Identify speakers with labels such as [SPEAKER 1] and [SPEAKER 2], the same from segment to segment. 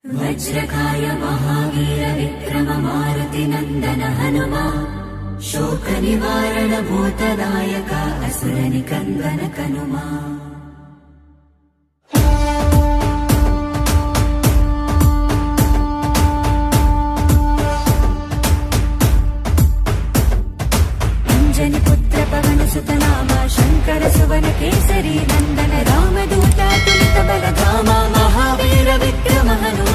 [SPEAKER 1] वज्रकाय महावीर विक्रम मारुति नंदन हनुमा शोक निवारण भूतदायक असुर निकंदन कनुमा। अंजनी पुत्र पवन सुत नामा शंकर सुवन केसरी नंदन रामदूत तुलित बलधामा महावीर विक्रम हनुमा।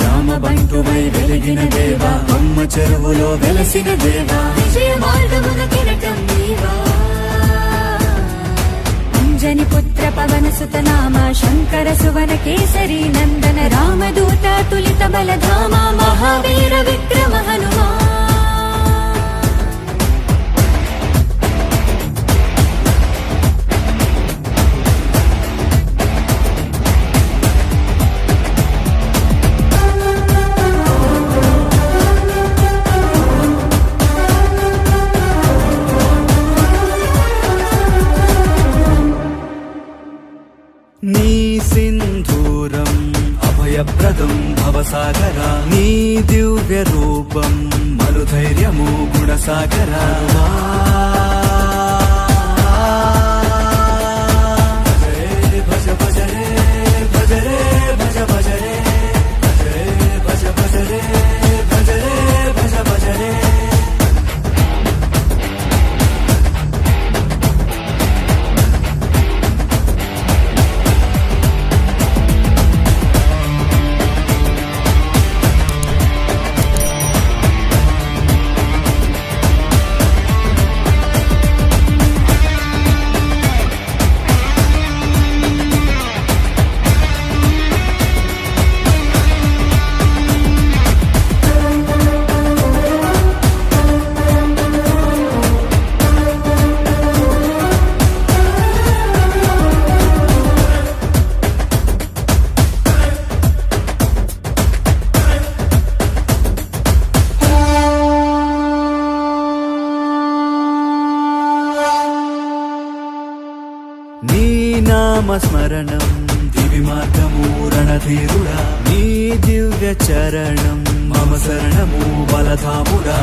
[SPEAKER 1] రామబంటువై వెలిగిన దేవా అమ్మ చెరువులో వెలసిన దేవా విజయ మార్గమున కిరటం నీవా। అంజని పుత్ర పవన సుత నామ శంకర సువన కేసరి నందన రామదూత తులిత బలధామ మహావీర విక్రమ హనుమా।
[SPEAKER 2] నీ సింధూరం అభయప్రదం భవసాగరా నీ దివ్య రూపం మనుధైర్యము గుణసాగరా। భజ భజ రే భజ రే భజ భజ రే భజ భజ రే భజ రే భజ భజ రే। నీ నామస్మరణం దివి మార్గము రణధీరుడా నీ దివ్య చరణం మమ శరణము బలధాముడా।